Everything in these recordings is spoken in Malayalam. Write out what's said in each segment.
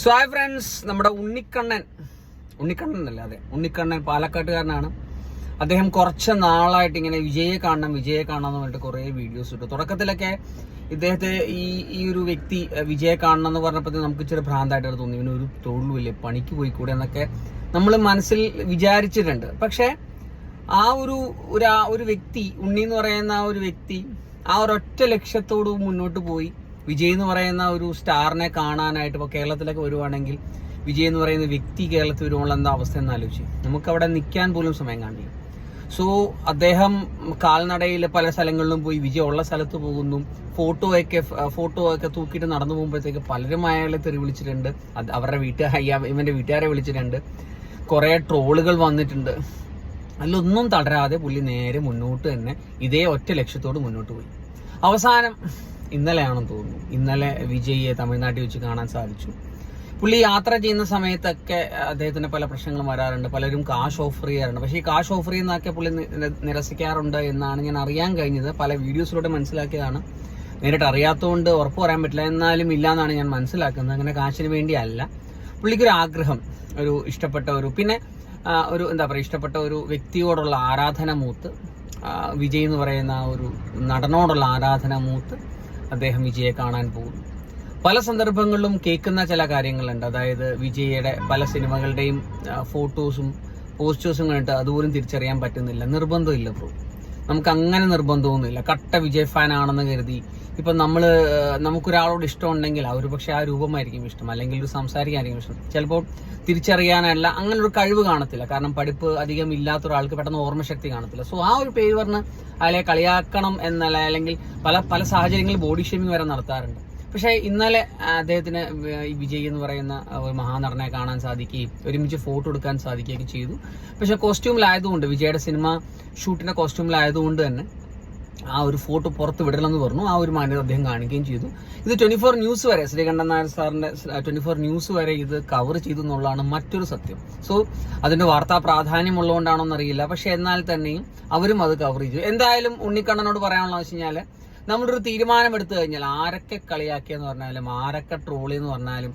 സോ ഹായ് ഫ്രണ്ട്സ്, നമ്മുടെ ഉണ്ണിക്കണ്ണൻ പാലക്കാട്ടുകാരനാണ്. അദ്ദേഹം കുറച്ച് നാളായിട്ട് ഇങ്ങനെ വിജയെ കാണണം എന്ന് പറഞ്ഞിട്ട് കുറേ വീഡിയോസ് ഇട്ടു. തുടക്കത്തിലൊക്കെ ഇദ്ദേഹത്തെ ഈ ഒരു വ്യക്തി വിജയെ കാണണം എന്ന് പറഞ്ഞപ്പോൾ നമുക്ക് ഇച്ചിരി ഭ്രാന്തായിട്ട് തോന്നി. ഇവനൊരു തൊഴിലുമില്ലേ, പണിക്ക് പോയിക്കൂടെ എന്നൊക്കെ നമ്മൾ മനസ്സിൽ വിചാരിച്ചിട്ടുണ്ട്. പക്ഷെ ആ ഒരു വ്യക്തി, ഉണ്ണി എന്ന് പറയുന്ന ആ ഒരു വ്യക്തി ആ ഒരൊറ്റ ലക്ഷ്യത്തോട് മുന്നോട്ട് പോയി. വിജയ് എന്ന് പറയുന്ന ഒരു സ്റ്റാറിനെ കാണാനായിട്ട് ഇപ്പോൾ കേരളത്തിലൊക്കെ വരുവാണെങ്കിൽ വിജയ് എന്ന് പറയുന്ന വ്യക്തി കേരളത്തിൽ വരുമ്പോൾ എന്താ അവസ്ഥ എന്ന് ആലോചിച്ച് നമുക്കവിടെ നിൽക്കാൻ പോലും സമയം കാണില്ല. സോ അദ്ദേഹം കാൽനടയിൽ പല സ്ഥലങ്ങളിലും പോയി, വിജയ് ഉള്ള സ്ഥലത്ത് പോകുന്നു, ഫോട്ടോ ഒക്കെ തൂക്കിയിട്ട് നടന്നു പോകുമ്പോഴത്തേക്ക് പലരും അയാളെ തെറി വിളിച്ചിട്ടുണ്ട്. അവരുടെ ഇവന്റെ വീട്ടുകാരെ വിളിച്ചിട്ടുണ്ട്. കുറെ ട്രോളുകൾ വന്നിട്ടുണ്ട്. അതിലൊന്നും തളരാതെ പുള്ളി നേരെ മുന്നോട്ട് തന്നെ ഇതേ ഒറ്റ ലക്ഷ്യത്തോട് മുന്നോട്ട് പോയി. അവസാനം ഇന്നലെയാണെന്ന് തോന്നുന്നു, ഇന്നലെ വിജയിയെ തമിഴ്നാട്ടിൽ വെച്ച് കാണാൻ സാധിച്ചു. പുള്ളി യാത്ര ചെയ്യുന്ന സമയത്തൊക്കെ അദ്ദേഹത്തിന് പല പ്രശ്നങ്ങളും വരാറുണ്ട്. പലരും കാശ് ഓഫർ ചെയ്യാറുണ്ട്. പക്ഷേ ഈ കാശ് ഓഫർ ചെയ്യുന്നതൊക്കെ പുള്ളി നിരസിക്കാറുണ്ട് എന്നാണ് ഞാൻ അറിയാൻ കഴിഞ്ഞത്. പല വീഡിയോസിലൂടെ മനസ്സിലാക്കിയതാണ്. നേരിട്ട് അറിയാത്തതുകൊണ്ട് ഉറപ്പ് പറയാൻ പറ്റില്ല. എന്നാലും ഇല്ലാന്നാണ് ഞാൻ മനസ്സിലാക്കുന്നത്. അങ്ങനെ കാശിന് വേണ്ടിയല്ല. പുള്ളിക്കൊരു ആഗ്രഹം, ഇഷ്ടപ്പെട്ട ഒരു വ്യക്തിയോടുള്ള ആരാധന മൂത്ത്, വിജയ് എന്ന് പറയുന്ന ഒരു നടനോടുള്ള ആരാധന മൂത്ത് അദ്ദേഹം വിജയെ കാണാൻ പോകുന്നു. പല സന്ദർഭങ്ങളിലും കേൾക്കുന്ന ചില കാര്യങ്ങളുണ്ട്. അതായത് വിജയുടെ പല സിനിമകളുടെയും ഫോട്ടോസും പോസ്റ്റേഴ്സും കണ്ടിട്ട് അതുപോലും തിരിച്ചറിയാൻ പറ്റുന്നില്ല. നിർബന്ധമില്ല ബ്രോ, നമുക്ക് അങ്ങനെ നിർബന്ധമൊന്നുമില്ല. കട്ട വിജയ് ഫാൻ ആണെന്ന് കരുതി ഇപ്പം നമുക്കൊരാളോട് ഇഷ്ടമുണ്ടെങ്കിൽ പക്ഷെ ആ രൂപമായിരിക്കും ഇഷ്ടം, അല്ലെങ്കിൽ ഒരു സംസാരിക്കാനായിരിക്കും ഇഷ്ടം. ചിലപ്പോൾ തിരിച്ചറിയാനല്ല അങ്ങനെ ഒരു കഴിവ് കാണത്തില്ല. കാരണം പഠിപ്പ് അധികം ഇല്ലാത്ത ഒരാൾക്ക് പെട്ടെന്ന് ഓർമ്മശക്തി കാണത്തില്ല. സോ ആ ഒരു പേര് പറഞ്ഞ് അയാളെ കളിയാക്കണം എന്നല്ല, അല്ലെങ്കിൽ പല സാഹചര്യങ്ങളിൽ ബോഡി ഷേമിംഗ് വരെ നടത്താറുണ്ട്. പക്ഷേ ഇന്നലെ അദ്ദേഹത്തിന് വിജയ് എന്ന് പറയുന്ന ഒരു മഹാനടനെ കാണാൻ സാധിക്കുകയും ഒരുമിച്ച് ഫോട്ടോ എടുക്കാൻ സാധിക്കുകയൊക്കെ ചെയ്തു. പക്ഷെ കോസ്റ്റ്യൂമിലായതുകൊണ്ട്, വിജയുടെ സിനിമ ഷൂട്ടിന്റെ കോസ്റ്റ്യൂമിലായതുകൊണ്ട് തന്നെ ആ ഒരു ഫോട്ടോ പുറത്ത് വിടണമെന്ന് പറഞ്ഞു. ആ ഒരു മാന്യത അദ്ദേഹം കാണിക്കുകയും ചെയ്തു. ഇത് 24 ന്യൂസ് വരെ, ശ്രീകണ്ഠൻ നായർ സാറിന്റെ 24 ന്യൂസ് വരെ ഇത് കവർ ചെയ്തു എന്നുള്ളതാണ് മറ്റൊരു സത്യം. സോ അതിന്റെ വാർത്താ പ്രാധാന്യമുള്ളതുകൊണ്ടാണോ എന്നറിയില്ല. പക്ഷെ എന്നാൽ തന്നെയും അവരും അത് കവർ ചെയ്തു. എന്തായാലും ഉണ്ണിക്കണ്ണനോട് പറയാനുള്ള വെച്ച് കഴിഞ്ഞാൽ, നമ്മളൊരു തീരുമാനം എടുത്തു കഴിഞ്ഞാൽ ആരൊക്കെ കളിയാക്കിയെന്ന് പറഞ്ഞാലും ആരൊക്കെ ട്രോളിയെന്ന് പറഞ്ഞാലും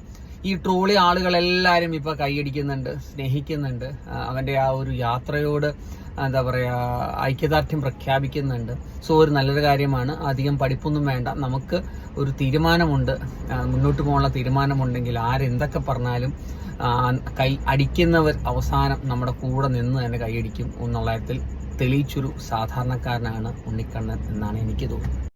ഈ ട്രോളി ആളുകളെല്ലാവരും ഇപ്പൊ കൈയടിക്കുന്നുണ്ട്, സ്നേഹിക്കുന്നുണ്ട്. അവന്റെ ആ ഒരു യാത്രയോട് ഐക്യദാർഢ്യം പ്രഖ്യാപിക്കുന്നുണ്ട്. സോ ഒരു നല്ലൊരു കാര്യമാണ്. അധികം പഠിപ്പൊന്നും വേണ്ട. നമുക്ക് ഒരു തീരുമാനമുണ്ട്, മുന്നോട്ട് പോകാനുള്ള തീരുമാനമുണ്ടെങ്കിൽ ആരെന്തൊക്കെ പറഞ്ഞാലും അടിക്കുന്നവർ അവസാനം നമ്മുടെ കൂടെ നിന്ന് തന്നെ കൈയടിക്കും എന്നുള്ള കാര്യത്തിൽ തെളിയിച്ചൊരു സാധാരണക്കാരനാണ് ഉണ്ണിക്കണ്ണൻ എന്നാണ് എനിക്ക് തോന്നുന്നത്.